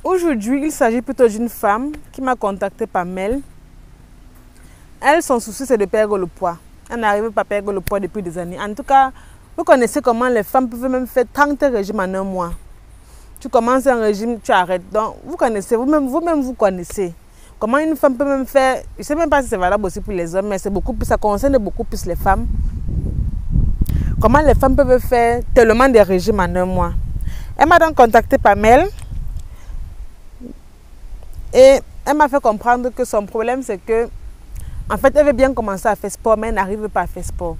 Aujourd'hui, il s'agit plutôt d'une femme qui m'a contacté par mail. Elle, son souci, c'est de perdre le poids. Elle n'arrive pas à perdre le poids depuis des années. En tout cas, vous connaissez comment les femmes peuvent même faire 30 régimes en un mois. Tu commences un régime, tu arrêtes. Donc, vous connaissez, vous-même, vous connaissez. Comment une femme peut même faire, je ne sais même pas si c'est valable aussi pour les hommes, mais c'est beaucoup plus, ça concerne beaucoup plus les femmes. Comment les femmes peuvent faire tellement de régimes en un mois. Elle m'a donc contacté par mail. Et elle m'a fait comprendre que son problème, c'est que, en fait, elle veut bien commencer à faire sport, mais elle n'arrive pas à faire sport.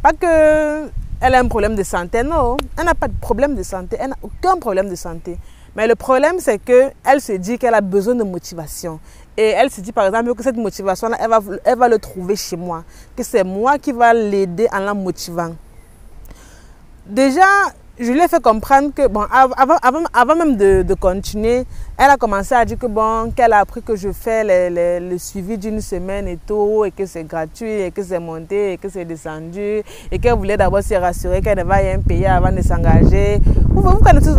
Pas que elle a un problème de santé, non. Elle n'a pas de problème de santé, elle n'a aucun problème de santé. Mais le problème, c'est qu'elle se dit qu'elle a besoin de motivation. Et elle se dit, par exemple, que cette motivation-là, elle va le trouver chez moi. Que c'est moi qui va l'aider en la motivant. Déjà, je lui ai fait comprendre que, bon, avant même de continuer, elle a commencé à dire que, bon, qu'elle a appris que je fais le suivi d'une semaine et tout, et que c'est gratuit, et que c'est monté, et que c'est descendu, et qu'elle voulait d'abord se rassurer qu'elle ne va rien payer avant de s'engager. Vous connaissez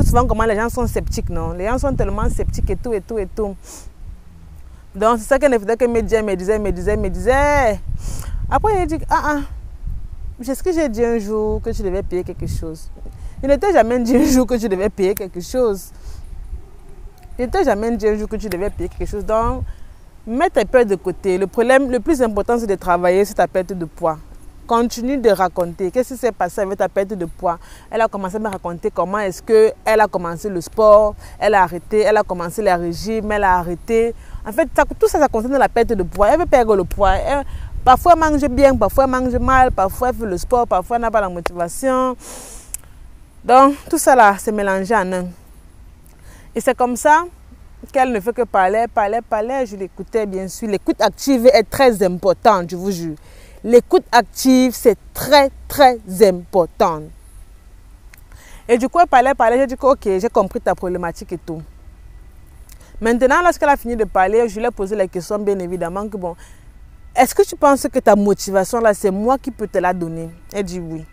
souvent comment les gens sont sceptiques, non? Les gens sont tellement sceptiques et tout, et tout, et tout. Donc, c'est ça qu'elle ne faisait que me disait. Après, elle dit, est-ce que j'ai dit un jour que tu devais payer quelque chose? Je ne t'ai jamais dit un jour que tu devais payer quelque chose. Je ne t'ai jamais dit un jour que tu devais payer quelque chose. Donc, mets tes peurs de côté. Le problème, le plus important, c'est de travailler sur ta perte de poids. Continue de raconter. Qu'est-ce qui s'est passé avec ta perte de poids? Elle a commencé à me raconter comment est-ce qu'elle a commencé le sport, elle a arrêté, elle a commencé les régimes, elle a arrêté. En fait, tout ça, ça concerne la perte de poids. Elle veut perdre le poids. Parfois, elle mange bien, parfois, elle mange mal, parfois, elle fait le sport, parfois, elle n'a pas la motivation. Donc, tout ça là, c'est mélangé en un. Et c'est comme ça qu'elle ne fait que parler. Je l'écoutais, bien sûr. L'écoute active est très importante, je vous jure. L'écoute active, c'est très, très important. Et du coup, elle parlait. J'ai dit que, ok, j'ai compris ta problématique et tout. Maintenant, lorsqu'elle a fini de parler, je lui ai posé la question, bien évidemment, que bon, est-ce que tu penses que ta motivation là, c'est moi qui peux te la donner? Elle dit oui.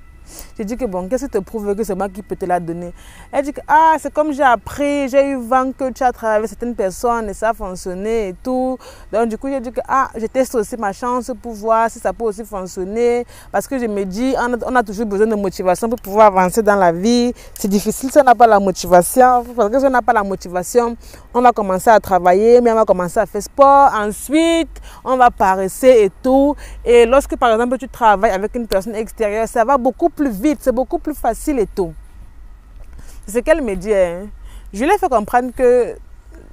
J'ai dit que bon, qu'est-ce qui te prouve que c'est moi qui peux te la donner? Elle dit que c'est comme j'ai appris, j'ai eu vent que tu as travaillé avec certaines personnes et ça a fonctionné et tout. Donc du coup, j'ai dit que je teste aussi ma chance pour voir si ça peut aussi fonctionner. Parce que je me dis, on a toujours besoin de motivation pour pouvoir avancer dans la vie. C'est difficile si on n'a pas la motivation. Parce que si on n'a pas la motivation, on va commencer à travailler, mais on va commencer à faire sport. Ensuite, on va paresser et tout. Et lorsque par exemple tu travailles avec une personne extérieure, ça va beaucoup plus vite, c'est beaucoup plus facile et tout. C'est ce qu'elle me dit. Hein. Je lui ai fait comprendre que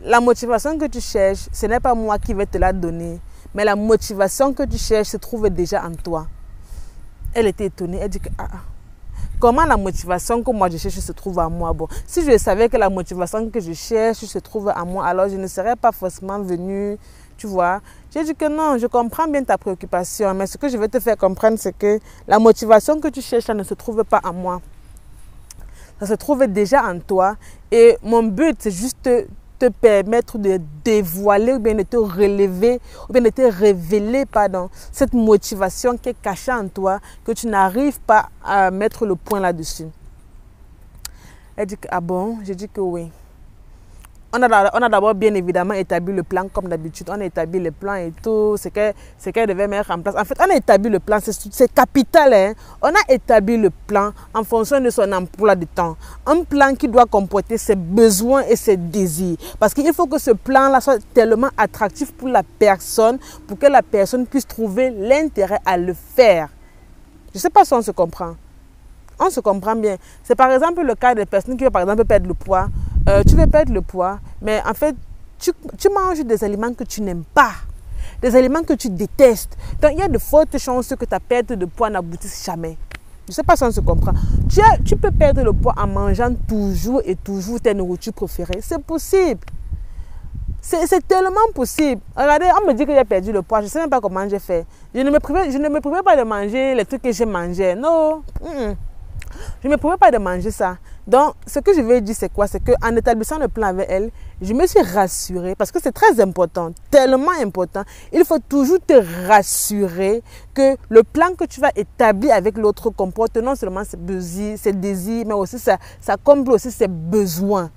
la motivation que tu cherches, ce n'est pas moi qui vais te la donner, mais la motivation que tu cherches se trouve déjà en toi. Elle était étonnée. Elle dit que comment la motivation que moi je cherche se trouve en moi? Bon, si je savais que la motivation que je cherche se trouve en moi, alors je ne serais pas forcément venue. Tu vois, j'ai dit que non, je comprends bien ta préoccupation, mais ce que je veux te faire comprendre, c'est que la motivation que tu cherches, ça ne se trouve pas en moi. Ça se trouve déjà en toi. Et mon but, c'est juste te permettre de dévoiler ou bien de te relever, ou bien de te révéler, pardon, cette motivation qui est cachée en toi, que tu n'arrives pas à mettre le point là-dessus. Elle dit que, ah bon? J'ai dit que oui. On a d'abord bien évidemment établi le plan comme d'habitude. On a établi le plan et tout, ce qu'elle devait mettre en place. En fait, on a établi le plan, c'est capital. Hein? On a établi le plan en fonction de son emploi de temps. Un plan qui doit comporter ses besoins et ses désirs. Parce qu'il faut que ce plan-là soit tellement attractif pour la personne, pour que la personne puisse trouver l'intérêt à le faire. Je ne sais pas si on se comprend. On se comprend bien. C'est par exemple le cas des personnes qui veulent par exemple perdre le poids. Tu veux perdre le poids, mais en fait, tu manges des aliments que tu n'aimes pas, des aliments que tu détestes. Donc, il y a de fortes chances que ta perte de poids n'aboutisse jamais. Je ne sais pas si on se comprend. Tu peux perdre le poids en mangeant toujours et toujours tes nourritures préférées. C'est possible. C'est tellement possible. Regardez, on me dit que j'ai perdu le poids. Je ne sais même pas comment j'ai fait. Je ne me privais pas de manger les trucs que j'ai mangés. Non. Je ne me privais pas de manger ça. Donc, ce que je veux dire, c'est quoi? C'est qu'en établissant le plan avec elle, je me suis rassurée, parce que c'est très important, tellement important. Il faut toujours te rassurer que le plan que tu vas établir avec l'autre comporte non seulement ses désirs, mais aussi ça comble aussi ses besoins.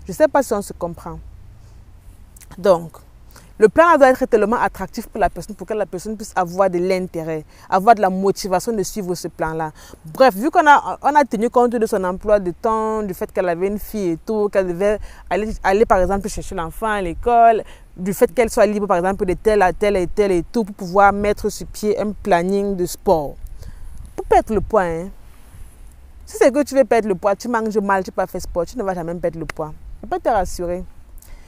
Je ne sais pas si on se comprend. Donc, le plan doit être tellement attractif pour la personne, pour que la personne puisse avoir de l'intérêt, avoir de la motivation de suivre ce plan-là. Bref, vu qu'on a tenu compte de son emploi de temps, du fait qu'elle avait une fille et tout, qu'elle devait aller par exemple chercher l'enfant à l'école, du fait qu'elle soit libre par exemple de tel à tel et tel et tout, pour pouvoir mettre sur pied un planning de sport. Pour perdre le poids, hein. Si c'est que tu veux perdre le poids, tu manges mal, tu n'as pas fait sport, tu ne vas jamais perdre le poids. Je peux te rassurer.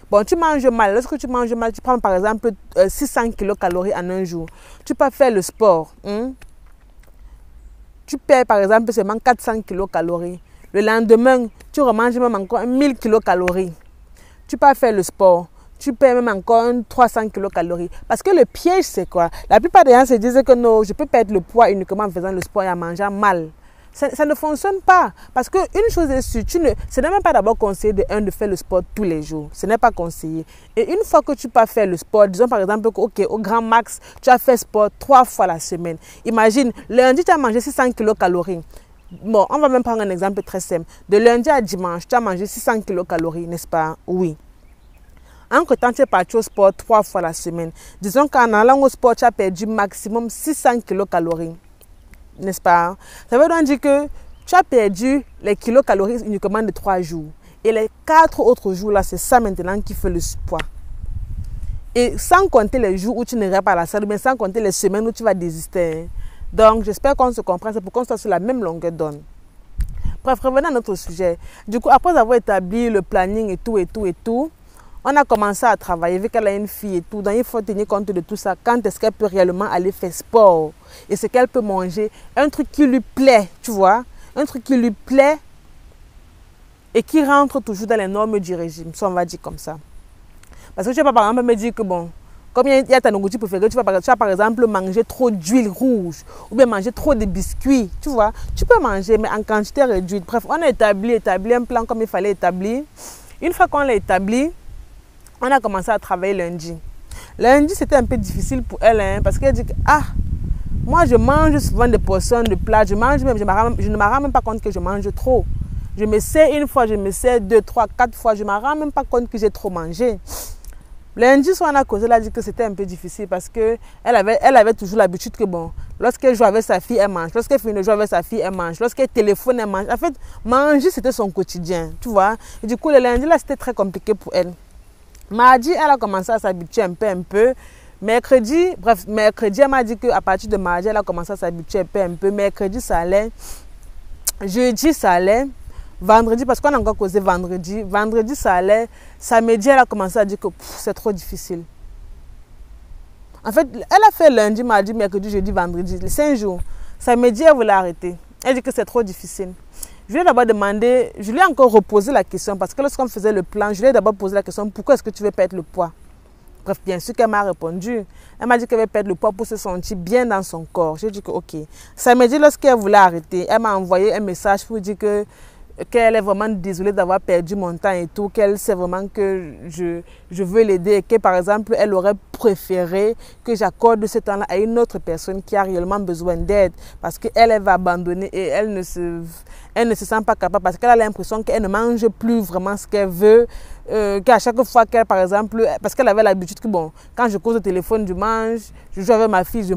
Bon, tu manges mal. Lorsque tu manges mal, tu prends par exemple 600 kilocalories en un jour. Tu peux faire le sport. Tu perds par exemple seulement 400 kilocalories. Le lendemain, tu remanges même encore 1000 kilocalories. Tu peux faire le sport. Tu perds même encore 300 kilocalories. Parce que le piège, c'est quoi? La plupart des gens se disent que non, je peux perdre le poids uniquement en faisant le sport et en mangeant mal. Ça ne fonctionne pas. Parce qu'une chose est sûre, ce n'est même pas d'abord conseillé de faire le sport tous les jours. Ce n'est pas conseillé. Et une fois que tu peux faire le sport, disons par exemple que, au grand max, tu as fait sport 3 fois la semaine. Imagine, lundi, tu as mangé 600 kilocalories. Bon, on va même prendre un exemple très simple. De lundi à dimanche, tu as mangé 600 kilocalories, n'est-ce pas? Oui. Entre-temps, tu es parti au sport 3 fois la semaine. Disons qu'en allant au sport, tu as perdu maximum 600 kilocalories. N'est-ce pas? Ça veut donc dire que tu as perdu les kilocalories uniquement de 3 jours. Et les 4 autres jours, là, c'est ça maintenant qui fait le poids. Et sans compter les jours où tu n'iras pas à la salle, mais sans compter les semaines où tu vas désister. Donc, j'espère qu'on se comprend. C'est pour qu'on soit sur la même longueur d'onde. Bref, revenons à notre sujet. Du coup, après avoir établi le planning et tout, on a commencé à travailler, vu qu'elle a une fille et tout. Donc, il faut tenir compte de tout ça. Quand est-ce qu'elle peut réellement aller faire sport? Et ce qu'elle peut manger. Un truc qui lui plaît, tu vois. Un truc qui lui plaît et qui rentre toujours dans les normes du régime. Ça, on va dire comme ça. Parce que tu vas par exemple me dire que bon, comme il y a ta nourriture préférée, tu vas par exemple manger trop d'huile rouge ou bien manger trop de biscuits, tu vois. Tu peux manger, mais en quantité réduite. Bref, on a établi un plan comme il fallait établir. Une fois qu'on l'a établi, on a commencé à travailler lundi. Lundi, c'était un peu difficile pour elle, hein, parce qu'elle dit que, moi, je mange souvent des portions de plats. Je mange même, je ne me rends même pas compte que je mange trop. Je me sers une fois, je me sers 2, 3, 4 fois. Je ne me rends même pas compte que j'ai trop mangé. Lundi soir, on a causé, elle a dit que c'était un peu difficile parce qu'elle avait toujours l'habitude que, bon, lorsqu'elle joue avec sa fille, elle mange. Lorsqu'elle finit de jouer avec sa fille, elle mange. Lorsqu'elle téléphone, elle mange. En fait, manger, c'était son quotidien, tu vois. Et du coup, le lundi, là, c'était très compliqué pour elle. Mardi, elle a commencé à s'habituer un peu. Mercredi, elle m'a dit qu'à partir de mardi, elle a commencé à s'habituer un peu. Mercredi, ça allait. Jeudi, ça allait. Vendredi, parce qu'on a encore causé vendredi. Vendredi, ça allait. Samedi, elle a commencé à dire que c'est trop difficile. En fait, elle a fait lundi, mardi, mercredi, jeudi, vendredi, les 5 jours. Samedi, elle voulait arrêter. Elle dit que c'est trop difficile. Je lui ai d'abord demandé, je lui ai encore reposé la question parce que lorsqu'on faisait le plan, je lui ai d'abord posé la question, pourquoi est-ce que tu veux perdre le poids? Bref, bien sûr qu'elle m'a répondu. Elle m'a dit qu'elle veut perdre le poids pour se sentir bien dans son corps. J'ai dit que ok. Samedi, lorsqu'elle voulait arrêter, elle m'a envoyé un message pour dire qu'elle est vraiment désolée d'avoir perdu mon temps et tout, qu'elle sait vraiment que je veux l'aider et que par exemple, elle aurait préféré que j'accorde ce temps-là à une autre personne qui a réellement besoin d'aide parce qu'elle va abandonner et elle ne se sent pas capable parce qu'elle a l'impression qu'elle ne mange plus vraiment ce qu'elle veut, qu'à chaque fois qu'elle, par exemple, parce qu'elle avait l'habitude que bon, quand je cause au téléphone, je mange, je joue avec ma fille, je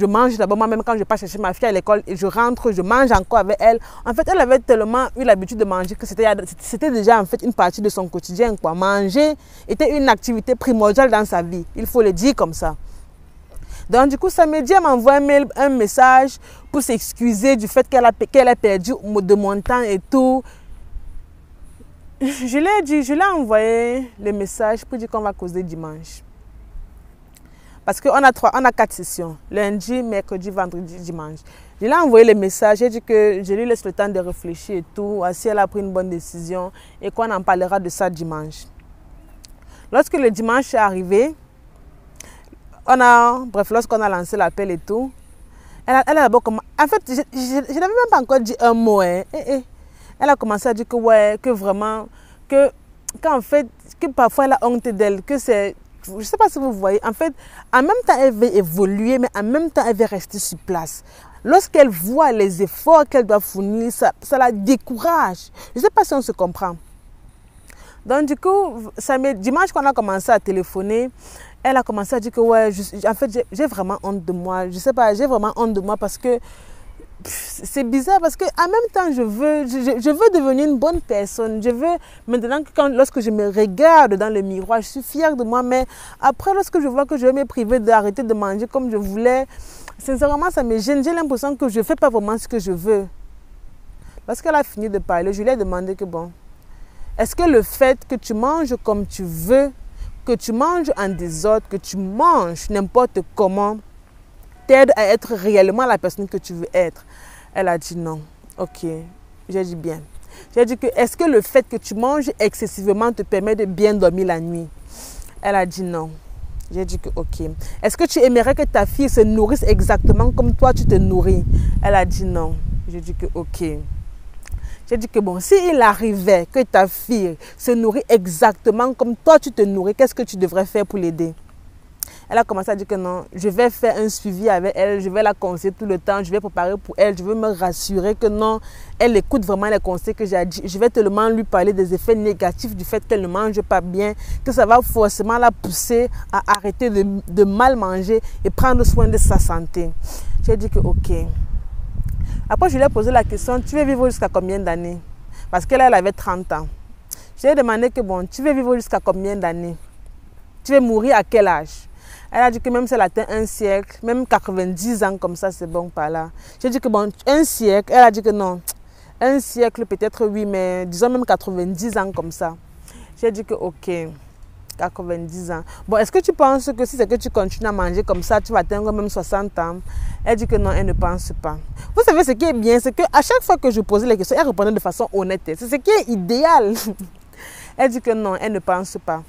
mange d'abord moi-même quand je pars chercher ma fille à l'école et je rentre, je mange encore avec elle. En fait, elle avait tellement eu l'habitude de manger que c'était déjà en fait une partie de son quotidien, quoi. Manger était une activité primordiale dans sa vie, il faut le dire comme ça. Donc du coup, samedi, elle m'envoie un message pour s'excuser du fait qu'elle a perdu de mon temps et tout. Je lui ai envoyé le message pour dire qu'on va causer dimanche. Parce qu'on a 4 sessions. Lundi, mercredi, vendredi, dimanche. Je lui ai envoyé le message. J'ai dit que je lui laisse le temps de réfléchir et tout. Si elle a pris une bonne décision et qu'on en parlera de ça dimanche. Lorsque le dimanche est arrivé, lorsqu'on a lancé l'appel et tout, elle a d'abord commencé. En fait, je n'avais même pas encore dit un mot. Hein. Elle a commencé à dire que ouais, que vraiment, qu'en fait, que parfois elle a honte d'elle, que c'est, je ne sais pas si vous voyez, en fait, en même temps elle veut évoluer, mais en même temps elle veut rester sur place. Lorsqu'elle voit les efforts qu'elle doit fournir, ça la décourage. Je ne sais pas si on se comprend. Donc du coup, dimanche qu'on a commencé à téléphoner, elle a commencé à dire que ouais, en fait, j'ai vraiment honte de moi. Je sais pas, j'ai vraiment honte de moi parce que c'est bizarre parce que en même temps, je veux devenir une bonne personne. Je veux maintenant lorsque je me regarde dans le miroir, je suis fière de moi. Mais après, lorsque je vois que je vais me priver d'arrêter de manger comme je voulais, sincèrement, ça me gêne. J'ai l'impression que je ne fais pas vraiment ce que je veux. Lorsqu'elle a fini de parler, je lui ai demandé que bon, est-ce que le fait que tu manges comme tu veux, que tu manges en désordre, que tu manges n'importe comment, t'aide à être réellement la personne que tu veux être? Elle a dit non. Ok, j'ai dit bien. J'ai dit que est-ce que le fait que tu manges excessivement te permet de bien dormir la nuit? Elle a dit non. J'ai dit que ok. Est-ce que tu aimerais que ta fille se nourrisse exactement comme toi tu te nourris? Elle a dit non. J'ai dit que ok. J'ai dit que bon, s'il arrivait que ta fille se nourrit exactement comme toi tu te nourris, qu'est-ce que tu devrais faire pour l'aider? Elle a commencé à dire que non, je vais faire un suivi avec elle, je vais la conseiller tout le temps, je vais préparer pour elle, je veux me rassurer que non, elle écoute vraiment les conseils que j'ai dit. Je vais tellement lui parler des effets négatifs du fait qu'elle ne mange pas bien, que ça va forcément la pousser à arrêter de mal manger et prendre soin de sa santé. J'ai dit que ok. Après, je lui ai posé la question, tu veux vivre jusqu'à combien d'années? Parce qu'elle avait 30 ans. Je lui ai demandé que bon, tu veux vivre jusqu'à combien d'années? Tu veux mourir à quel âge? Elle a dit que même si elle atteint un siècle, même 90 ans comme ça, c'est bon par là. J'ai dit que bon, un siècle, elle a dit que non. Un siècle peut-être oui, mais disons même 90 ans comme ça. J'ai dit que ok, 90 ans. Bon, est-ce que tu penses que si c'est que tu continues à manger comme ça, tu vas atteindre même 60 ans? Elle dit que non, elle ne pense pas. Vous savez ce qui est bien, c'est qu'à chaque fois que je posais les questions, elle répondait de façon honnête. C'est ce qui est idéal. Elle dit que non, elle ne pense pas.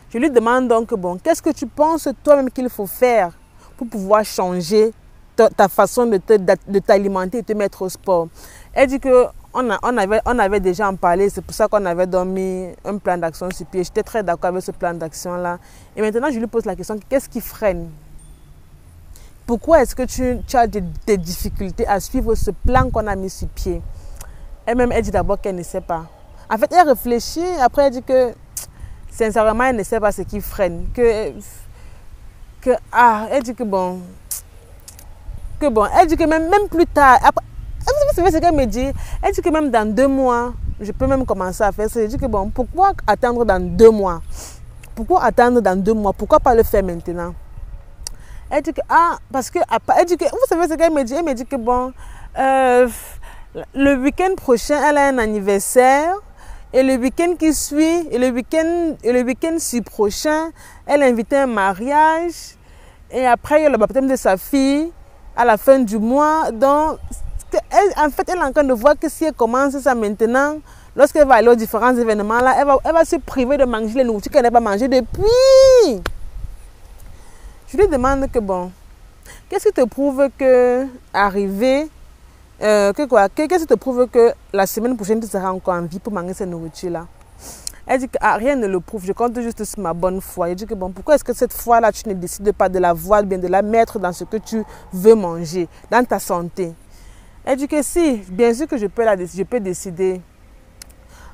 Je lui demande donc, bon, qu'est-ce que tu penses toi-même qu'il faut faire pour pouvoir changer ta façon de t'alimenter et te mettre au sport? Elle dit qu'on avait déjà en parlé, c'est pour ça qu'on avait mis un plan d'action sur pied. J'étais très d'accord avec ce plan d'action-là. Et maintenant, je lui pose la question, qu'est-ce qui freine? Pourquoi est-ce que tu as des difficultés à suivre ce plan qu'on a mis sur pied? Elle-même, elle dit d'abord qu'elle ne sait pas. En fait, elle réfléchit, après elle dit que sincèrement, elle ne sait pas ce qui freine. Elle dit que bon, elle dit que même plus tard, après, vous savez ce qu'elle me dit? Elle dit que même dans 2 mois, je peux même commencer à faire ça. Elle dit que bon, pourquoi attendre dans 2 mois? Pourquoi attendre dans 2 mois? Pourquoi pas le faire maintenant? Elle dit que, parce que, elle dit que, vous savez ce qu'elle me dit? Elle me dit que bon, le week-end prochain, elle a un anniversaire. Et le week-end qui suit, et le week-end prochain, elle a invité un mariage. Et après, il y a le baptême de sa fille à la fin du mois. Donc, en fait, elle est en train de voir que si elle commence ça maintenant, lorsqu'elle va aller aux différents événements, là, elle va se priver de manger les nourritures qu'elle n'a pas mangées depuis. Je lui demande que bon, qu'est-ce qui te prouve que arriver... qu'est-ce qui te prouve que la semaine prochaine tu seras encore en vie pour manger cette nourriture-là? Elle dit que rien ne le prouve, je compte juste sur ma bonne foi. Elle dit que bon, pourquoi est-ce que cette foi-là tu ne décides pas de la voir, bien de la mettre dans ce que tu veux manger, dans ta santé? Elle dit que si, bien sûr que je peux décider.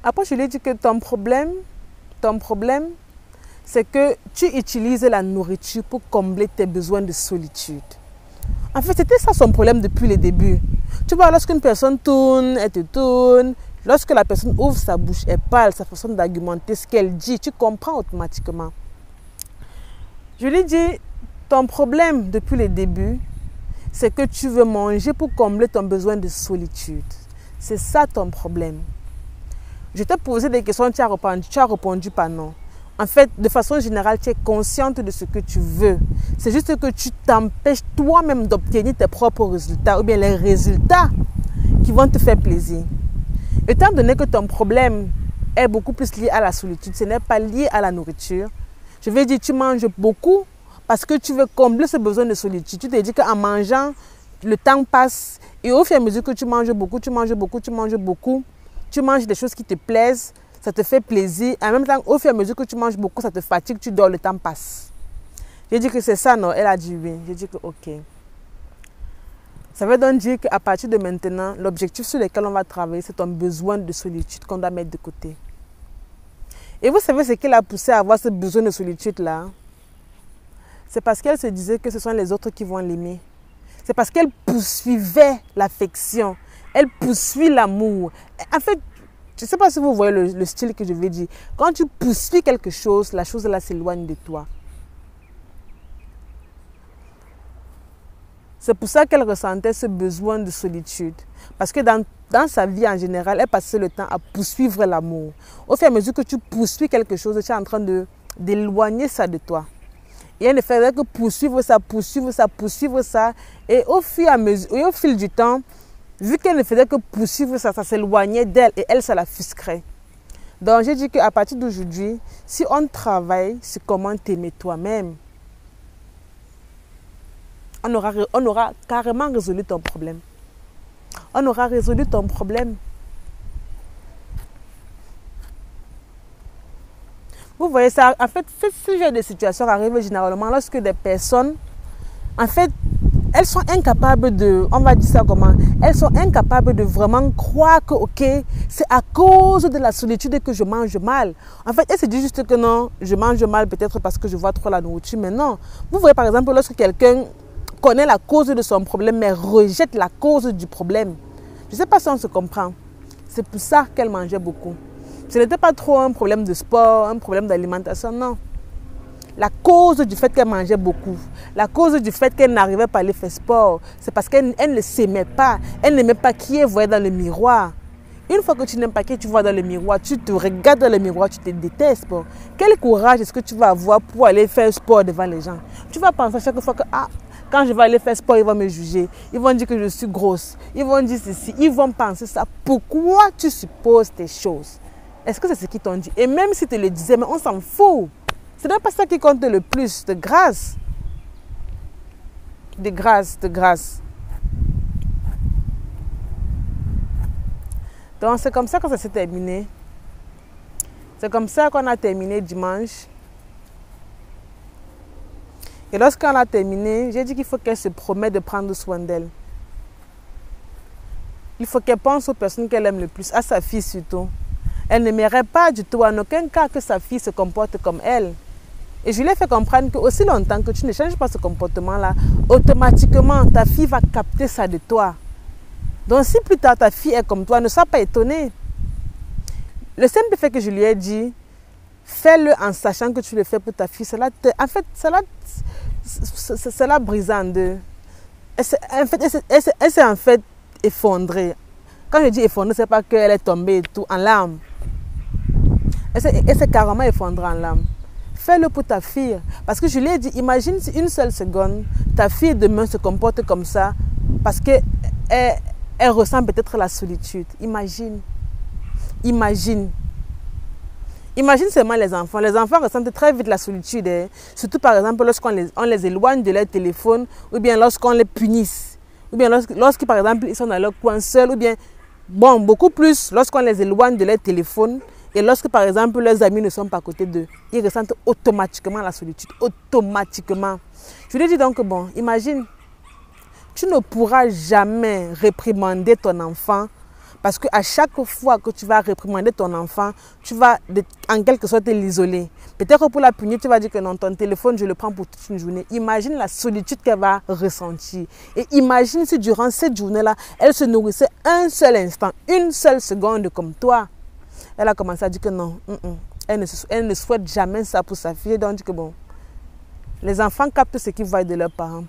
Après, je lui ai dit que ton problème, c'est que tu utilises la nourriture pour combler tes besoins de solitude. En fait, c'était ça son problème depuis le début. Tu vois, lorsqu'une personne tourne, elle te tourne. Lorsque la personne ouvre sa bouche, elle parle, sa façon d'argumenter, ce qu'elle dit, tu comprends automatiquement. Je lui dis, ton problème depuis le début, c'est que tu veux manger pour combler ton besoin de solitude. C'est ça ton problème. Je t'ai posé des questions, tu as répondu par non. En fait, de façon générale, tu es consciente de ce que tu veux. C'est juste que tu t'empêches toi-même d'obtenir tes propres résultats ou bien les résultats qui vont te faire plaisir. Étant donné que ton problème est beaucoup plus lié à la solitude, ce n'est pas lié à la nourriture. Je vais dire, tu manges beaucoup parce que tu veux combler ce besoin de solitude. Tu te dis qu'en mangeant, le temps passe et au fur et à mesure que tu manges beaucoup, tu manges des choses qui te plaisent. Ça te fait plaisir. En même temps, au fur et à mesure que tu manges beaucoup, ça te fatigue, tu dors, le temps passe. J'ai dit que c'est ça, non? Elle a dit oui. J'ai dit que ok. Ça veut donc dire qu'à partir de maintenant, l'objectif sur lequel on va travailler, c'est ton besoin de solitude qu'on doit mettre de côté. Et vous savez ce qui l'a poussé à avoir ce besoin de solitude-là? C'est parce qu'elle se disait que ce sont les autres qui vont l'aimer. C'est parce qu'elle poursuivait l'affection. Elle poursuit l'amour. En fait, je ne sais pas si vous voyez le style que je vais dire. Quand tu poursuis quelque chose, la chose là s'éloigne de toi. C'est pour ça qu'elle ressentait ce besoin de solitude. Parce que dans sa vie en général, elle passait le temps à poursuivre l'amour. Au fur et à mesure que tu poursuis quelque chose, tu es en train d'éloigner ça de toi. Et elle ne faisait que poursuivre ça. Et au fil du temps, vu qu'elle ne faisait que poursuivre ça, ça s'éloignait d'elle et elle, ça la frustrait. Donc j'ai dit qu'à partir d'aujourd'hui, si on travaille sur comment t'aimer toi-même, on aura carrément résolu ton problème. On aura résolu ton problème. Vous voyez ça, en fait, ce genre de situation arrive généralement lorsque des personnes, en fait, elles sont incapables de, on va dire ça comment, elles sont incapables de vraiment croire que, ok, c'est à cause de la solitude que je mange mal. En fait, elles se disent juste que non, je mange mal peut-être parce que je vois trop la nourriture, mais non. Vous voyez par exemple, lorsque quelqu'un connaît la cause de son problème, mais rejette la cause du problème. Je ne sais pas si on se comprend. C'est pour ça qu'elle mangeait beaucoup. Ce n'était pas trop un problème de sport, un problème d'alimentation, non. La cause du fait qu'elle mangeait beaucoup, la cause du fait qu'elle n'arrivait pas à aller faire sport, c'est parce qu'elle ne s'aimait pas. Elle n'aimait pas qui elle voyait dans le miroir. Une fois que tu n'aimes pas qui tu vois dans le miroir, tu te regardes dans le miroir, tu te détestes. Bon. Quel courage est-ce que tu vas avoir pour aller faire sport devant les gens? Tu vas penser chaque fois que quand je vais aller faire sport, ils vont me juger. Ils vont dire que je suis grosse. Ils vont dire ceci. Ils vont penser ça. Pourquoi tu supposes tes choses? Est-ce que c'est ce qu'ils t'ont dit? Et même si tu le disais, mais on s'en fout. Ce n'est pas ça qui compte le plus. De grâce. De grâce, de grâce. Donc c'est comme ça que ça s'est terminé. C'est comme ça qu'on a terminé dimanche. Et lorsqu'on a terminé, j'ai dit qu'il faut qu'elle se promette de prendre soin d'elle. Il faut qu'elle pense aux personnes qu'elle aime le plus, à sa fille surtout. Elle n'aimerait pas du tout, en aucun cas, que sa fille se comporte comme elle. Et je lui ai fait comprendre que aussi longtemps que tu ne changes pas ce comportement-là, automatiquement, ta fille va capter ça de toi. Donc si plus tard ta fille est comme toi, ne sois pas étonné. Le simple fait que je lui ai dit, fais-le en sachant que tu le fais pour ta fille, cela brise en deux. Elle s'est en fait effondrée. Quand je dis effondrée, ce n'est pas qu'elle est tombée et tout en larmes. Elle s'est carrément effondrée en larmes. Fais-le pour ta fille. Parce que je lui ai dit, imagine si une seule seconde, ta fille demain se comporte comme ça, parce qu'elle ressent peut-être la solitude. Imagine. Imagine. Imagine seulement les enfants. Les enfants ressentent très vite la solitude. Hein. Surtout par exemple lorsqu'on les éloigne de leur téléphone, ou bien lorsqu'on les punisse. Ou bien lorsque par exemple ils sont dans leur coin seuls, ou bien, bon, beaucoup plus lorsqu'on les éloigne de leur téléphone. Et lorsque, par exemple, leurs amis ne sont pas à côté d'eux, ils ressentent automatiquement la solitude. Automatiquement. Je lui ai dit donc, bon, imagine, tu ne pourras jamais réprimander ton enfant parce qu'à chaque fois que tu vas réprimander ton enfant, tu vas en quelque sorte l'isoler. Peut-être pour la punir, tu vas dire que non, ton téléphone, je le prends pour toute une journée. Imagine la solitude qu'elle va ressentir. Et imagine si durant cette journée-là, elle se nourrissait un seul instant, une seule seconde comme toi. Elle a commencé à dire que non, elle ne souhaite jamais ça pour sa fille. Donc, que bon, les enfants captent ce qu'ils voient de leurs parents.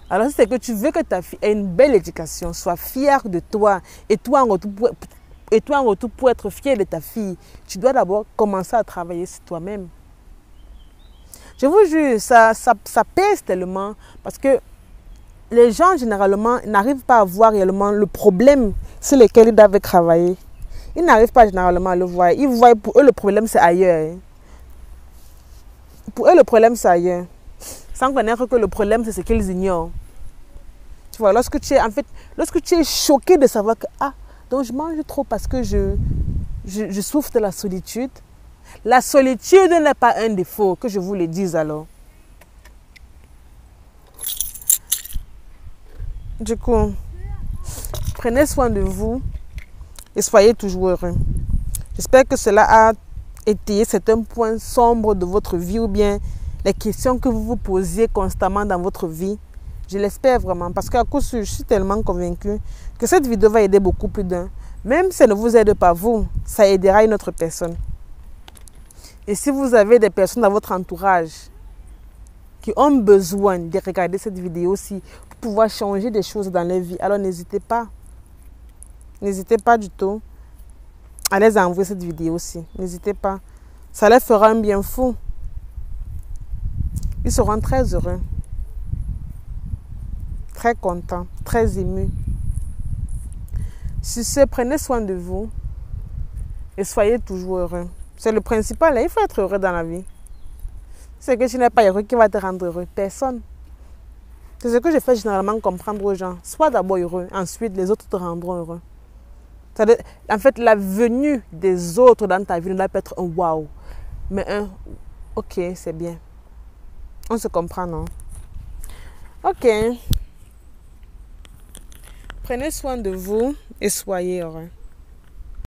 Alors, si c'est que tu veux que ta fille ait une belle éducation, sois fière de toi, et toi en retour pour être fier de ta fille, tu dois d'abord commencer à travailler sur toi-même. Je vous jure, ça pèse tellement parce que les gens, généralement, n'arrivent pas à voir réellement le problème sur lequel ils doivent travailler. Ils n'arrivent pas généralement à le voir. Ils voient, pour eux, le problème, c'est ailleurs. Pour eux, le problème, c'est ailleurs. Sans connaître que le problème, c'est ce qu'ils ignorent. Tu vois, lorsque tu es choqué de savoir que, donc je mange trop parce que je souffre de la solitude. La solitude n'est pas un défaut, que je vous le dise alors. Du coup, prenez soin de vous. Et soyez toujours heureux. J'espère que cela étayer certains points sombres de votre vie ou bien les questions que vous vous posiez constamment dans votre vie. Je l'espère vraiment parce qu'à cause je suis tellement convaincue que cette vidéo va aider beaucoup plus d'un. Même si elle ne vous aide pas vous, ça aidera une autre personne. Et si vous avez des personnes dans votre entourage qui ont besoin de regarder cette vidéo aussi pour pouvoir changer des choses dans leur vie, alors n'hésitez pas. N'hésitez pas du tout à les envoyer cette vidéo aussi. N'hésitez pas. Ça leur fera un bien fou. Ils seront très heureux. Très contents. Très émus. Sur ce, prenez soin de vous. Et soyez toujours heureux. C'est le principal. Il faut être heureux dans la vie. C'est que tu n'es pas heureux qui va te rendre heureux. Personne. C'est ce que je fais généralement comprendre aux gens. Sois d'abord heureux. Ensuite, les autres te rendront heureux. En fait, la venue des autres dans ta vie ne doit pas être un waouh. Mais un ok, c'est bien. On se comprend, non? Ok. Prenez soin de vous et soyez heureux.